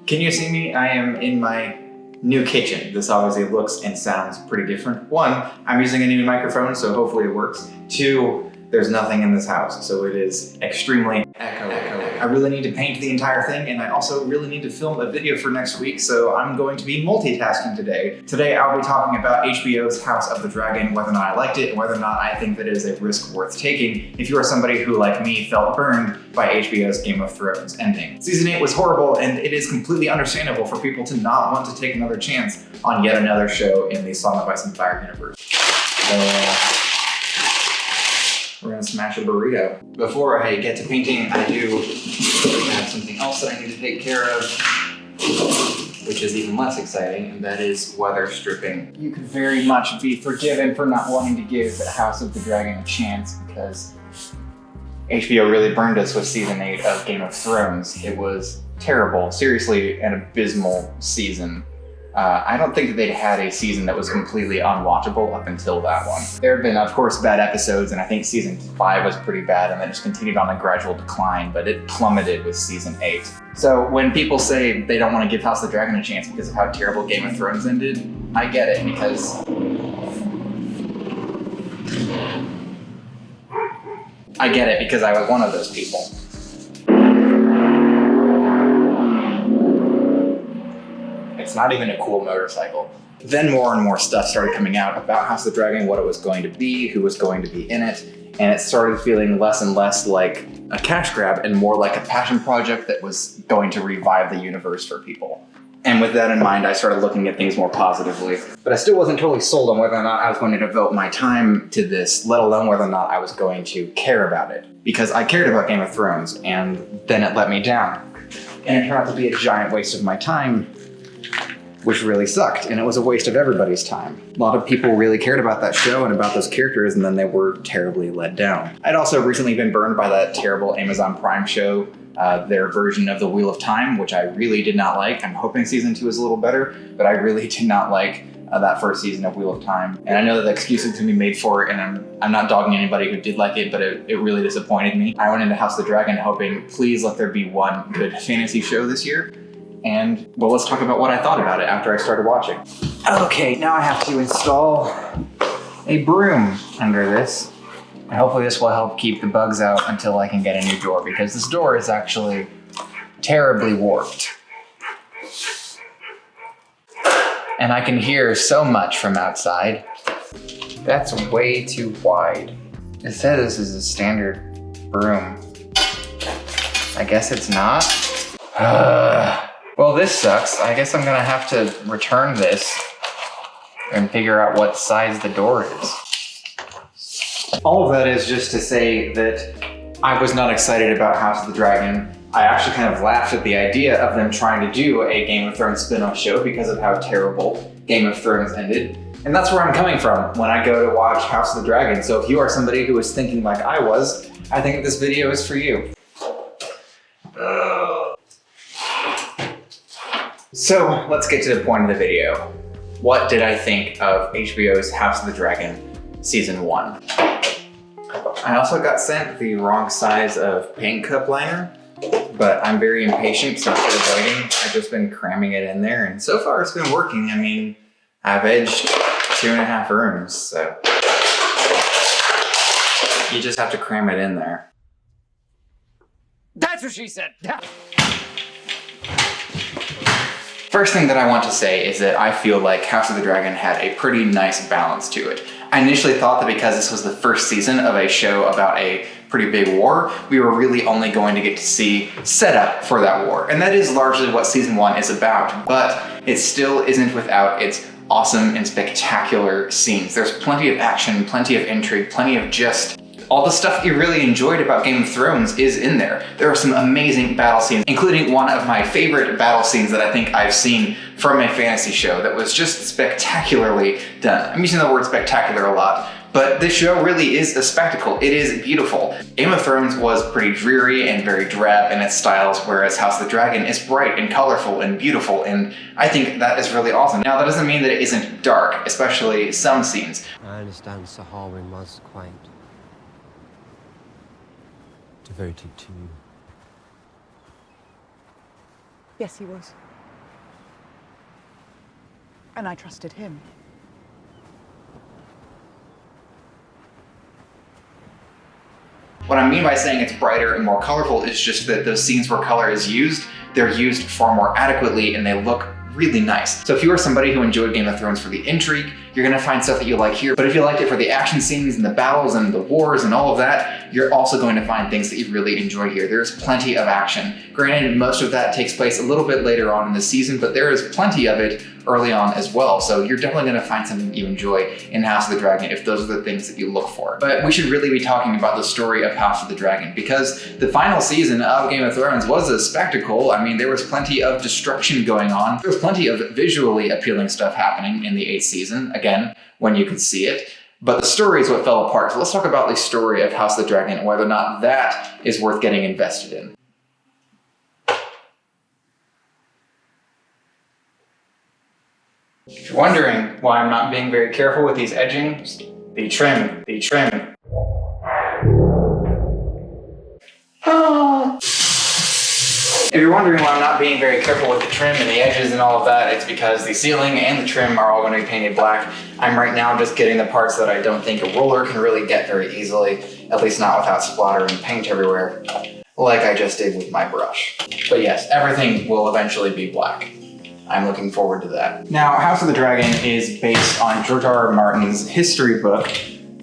Can you see me? I am in my new kitchen. This obviously looks and sounds pretty different. One, I'm using a new microphone, so hopefully it works. Two, there's nothing in this house, so it is extremely echoey. I really need to paint the entire thing, and I also really need to film a video for next week, so I'm going to be multitasking today. Today I'll be talking about HBO's House of the Dragon, whether or not I liked it, and whether or not I think that it is a risk worth taking if you are somebody who, like me, felt burned by HBO's Game of Thrones ending. Season 8 was horrible, and it is completely understandable for people to not want to take another chance on yet another show in the Song of Ice and Fire universe. So, we're gonna smash a burrito. Before I get to painting, I do have something else that I need to take care of, which is even less exciting, and that is weather stripping. You could very much be forgiven for not wanting to give House of the Dragon a chance because HBO really burned us with season 8 of Game of Thrones. It was terrible, seriously an abysmal season. I don't think that they'd had a season that was completely unwatchable up until that one. There have been, of course, bad episodes, and I think season 5 was pretty bad, and then just continued on a gradual decline, but it plummeted with season 8. So when people say they don't want to give House of the Dragon a chance because of how terrible Game of Thrones ended, I get it, because I was one of those people. It's not even a cool motorcycle. Then more and more stuff started coming out about House of the Dragon, what it was going to be, who was going to be in it, and it started feeling less and less like a cash grab and more like a passion project that was going to revive the universe for people. And with that in mind, I started looking at things more positively. But I still wasn't totally sold on whether or not I was going to devote my time to this, let alone whether or not I was going to care about it. Because I cared about Game of Thrones, and then it let me down. And it turned out to be a giant waste of my time, which really sucked, and it was a waste of everybody's time. A lot of people really cared about that show and about those characters, and then they were terribly let down. I'd also recently been burned by that terrible Amazon Prime show, their version of The Wheel of Time, which I really did not like. I'm hoping season 2 is a little better, but I really did not like that first season of Wheel of Time. And I know that the excuses can be made for it, and I'm not dogging anybody who did like it, but it really disappointed me. I went into House of the Dragon hoping, please let there be one good fantasy show this year. And, well, let's talk about what I thought about it after I started watching. Okay, now I have to install a broom under this. And hopefully this will help keep the bugs out until I can get a new door, because this door is actually terribly warped. And I can hear so much from outside. That's way too wide. It says this is a standard broom. I guess it's not. Well, this sucks. I guess I'm gonna have to return this and figure out what size the door is. All of that is just to say that I was not excited about House of the Dragon. I actually kind of laughed at the idea of them trying to do a Game of Thrones spin-off show because of how terrible Game of Thrones ended. And that's where I'm coming from when I go to watch House of the Dragon. So if you are somebody who is thinking like I was, I think this video is for you. So let's get to the point of the video. What did I think of HBO's House of the Dragon Season 1? I also got sent the wrong size of paint cup liner, but I'm very impatient, so instead of waiting, I've just been cramming it in there, and so far it's been working. I mean, I've edged 2.5 rooms, so you just have to cram it in there. That's what she said. First thing that I want to say is that I feel like House of the Dragon had a pretty nice balance to it. I initially thought that because this was the first season of a show about a pretty big war, we were really only going to get to see setup for that war. And that is largely what season 1 is about, but it still isn't without its awesome and spectacular scenes. There's plenty of action, plenty of intrigue, plenty of just all the stuff you really enjoyed about Game of Thrones is in there. There are some amazing battle scenes, including one of my favorite battle scenes that I think I've seen from a fantasy show that was just spectacularly done. I'm using the word spectacular a lot, but this show really is a spectacle. It is beautiful. Game of Thrones was pretty dreary and very drab in its styles, whereas House of the Dragon is bright and colorful and beautiful, and I think that is really awesome. Now, that doesn't mean that it isn't dark, especially some scenes. I understand Sir Harwin was quite devoted to you. Yes, he was. And I trusted him. What I mean by saying it's brighter and more colorful is just that those scenes where color is used, they're used far more adequately and they look really nice. So if you are somebody who enjoyed Game of Thrones for the intrigue, you're gonna find stuff that you like here. But if you liked it for the action scenes and the battles and the wars and all of that, you're also going to find things that you really enjoy here. There's plenty of action. Granted, most of that takes place a little bit later on in the season, but there is plenty of it early on as well. So you're definitely gonna find something you enjoy in House of the Dragon if those are the things that you look for. But we should really be talking about the story of House of the Dragon, because the final season of Game of Thrones was a spectacle. I mean, there was plenty of destruction going on. There was plenty of visually appealing stuff happening in the 8th season, again, when you could see it. But the story is what fell apart. So let's talk about the story of House of the Dragon and whether or not that is worth getting invested in. If you're wondering why I'm not being very careful with these edgings, the trim. If you're wondering why I'm not being very careful with the trim and the edges and all of that, it's because the ceiling and the trim are all going to be painted black. I'm right now just getting the parts that I don't think a roller can really get very easily, at least not without splattering paint everywhere, like I just did with my brush. But yes, everything will eventually be black. I'm looking forward to that. Now, House of the Dragon is based on George R.R. Martin's history book,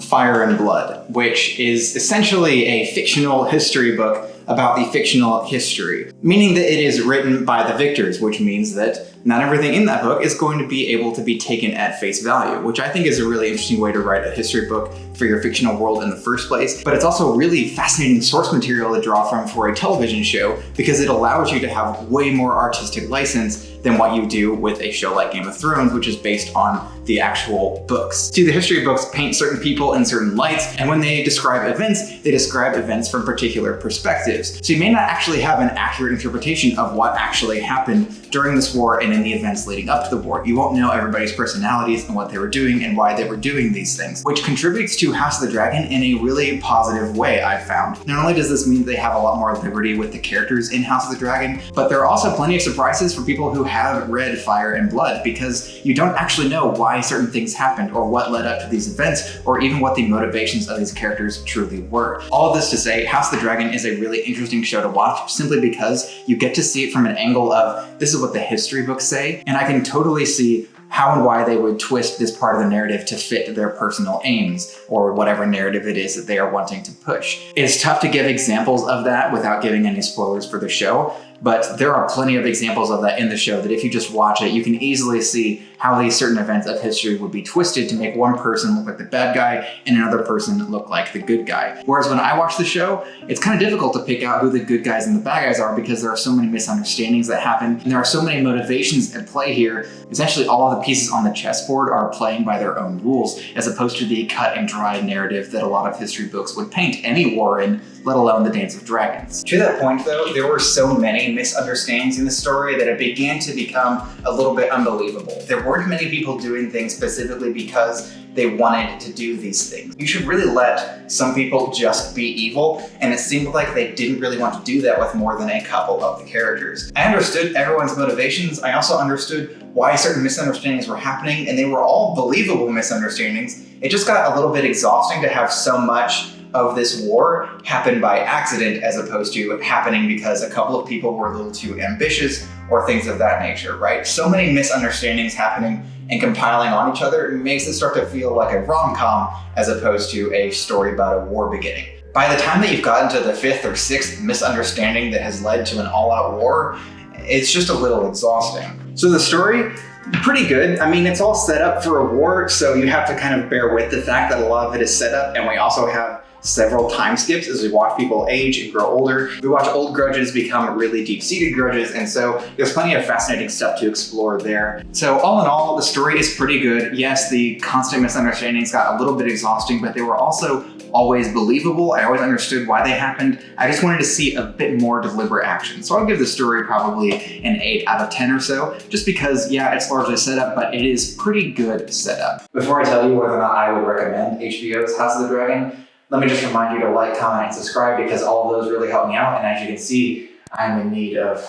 Fire and Blood, which is essentially a fictional history book about the fictional history, meaning that it is written by the victors, which means that not everything in that book is going to be able to be taken at face value, which I think is a really interesting way to write a history book for your fictional world in the first place. But it's also really fascinating source material to draw from for a television show, because it allows you to have way more artistic license than what you do with a show like Game of Thrones, which is based on the actual books. See, the history books paint certain people in certain lights, and when they describe events from particular perspectives. So you may not actually have an accurate interpretation of what actually happened during this war and in the events leading up to the war. You won't know everybody's personalities and what they were doing and why they were doing these things, which contributes to House of the Dragon in a really positive way, I've found. Not only does this mean they have a lot more liberty with the characters in House of the Dragon, but there are also plenty of surprises for people who have read Fire and Blood, because you don't actually know why certain things happened or what led up to these events, or even what the motivations of these characters truly were. All of this to say, House of the Dragon is a really interesting show to watch, simply because you get to see it from an angle of, this is what the history books say, and I can totally see how and why they would twist this part of the narrative to fit their personal aims, or whatever narrative it is that they are wanting to push. It's tough to give examples of that without giving any spoilers for the show, but there are plenty of examples of that in the show that if you just watch it, you can easily see how these certain events of history would be twisted to make one person look like the bad guy and another person look like the good guy. Whereas when I watch the show, it's kind of difficult to pick out who the good guys and the bad guys are, because there are so many misunderstandings that happen, and there are so many motivations at play here. Essentially, all of the pieces on the chessboard are playing by their own rules, as opposed to the cut and dry narrative that a lot of history books would paint any war in, let alone the Dance of Dragons. To that point though, there were so many misunderstandings in the story that it began to become a little bit unbelievable. There weren't many people doing things specifically because they wanted to do these things. You should really let some people just be evil, and it seemed like they didn't really want to do that with more than a couple of the characters. I understood everyone's motivations. I also understood why certain misunderstandings were happening, and they were all believable misunderstandings. It just got a little bit exhausting to have so much of this war happen by accident, as opposed to happening because a couple of people were a little too ambitious or things of that nature, right? So many misunderstandings happening and compiling on each other makes it start to feel like a rom-com as opposed to a story about a war beginning. By the time that you've gotten to the 5th or 6th misunderstanding that has led to an all-out war, it's just a little exhausting. So the story, pretty good. I mean, it's all set up for a war, so you have to kind of bear with the fact that a lot of it is set up, and we also have several time skips as we watch people age and grow older. We watch old grudges become really deep-seated grudges, and so there's plenty of fascinating stuff to explore there. So all in all, the story is pretty good. Yes, the constant misunderstandings got a little bit exhausting, but they were also always believable. I always understood why they happened. I just wanted to see a bit more deliberate action. So I'll give the story probably an 8 out of 10 or so, just because, yeah, it's largely set up, but it is pretty good setup. Before I tell you whether or not I would recommend HBO's House of the Dragon, let me just remind you to like, comment, and subscribe, because all of those really help me out. And as you can see, I'm in need of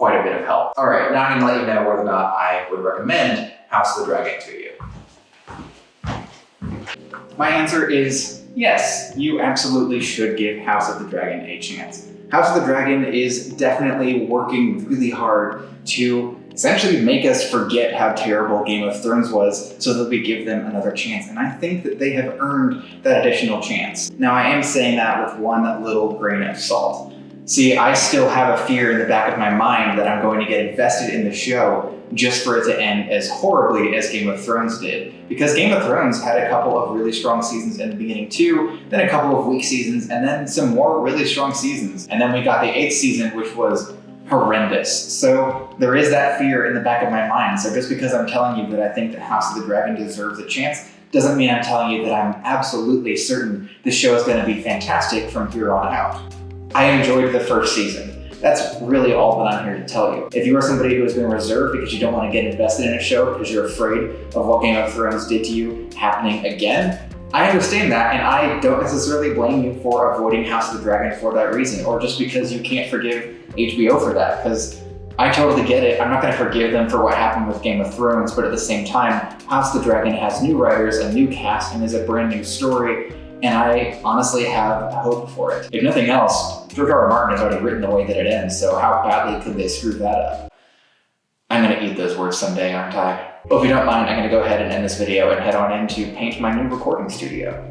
quite a bit of help. All right, now I'm gonna let you know whether or not I would recommend House of the Dragon to you. My answer is yes, you absolutely should give House of the Dragon a chance. House of the Dragon is definitely working really hard to essentially make us forget how terrible Game of Thrones was so that we give them another chance. And I think that they have earned that additional chance. Now, I am saying that with one little grain of salt. See, I still have a fear in the back of my mind that I'm going to get invested in the show just for it to end as horribly as Game of Thrones did. Because Game of Thrones had a couple of really strong seasons in the beginning too, then a couple of weak seasons, and then some more really strong seasons. And then we got the 8th season, which was horrendous. So there is that fear in the back of my mind. So just because I'm telling you that I think that House of the Dragon deserves a chance, doesn't mean I'm telling you that I'm absolutely certain the show is going to be fantastic from here on out. I enjoyed the first season. That's really all that I'm here to tell you. If you are somebody who has been reserved because you don't want to get invested in a show because you're afraid of what Game of Thrones did to you happening again, I understand that, and I don't necessarily blame you for avoiding House of the Dragon for that reason, or just because you can't forgive HBO for that, because I totally get it. I'm not going to forgive them for what happened with Game of Thrones, but at the same time, House of the Dragon has new writers, a new cast, and is a brand new story, and I honestly have hope for it. If nothing else, George R. R. Martin has already written the way that it ends, so how badly could they screw that up? I'm gonna eat those words someday, aren't I? Well, if you don't mind, I'm gonna go ahead and end this video and head on in to paint my new recording studio.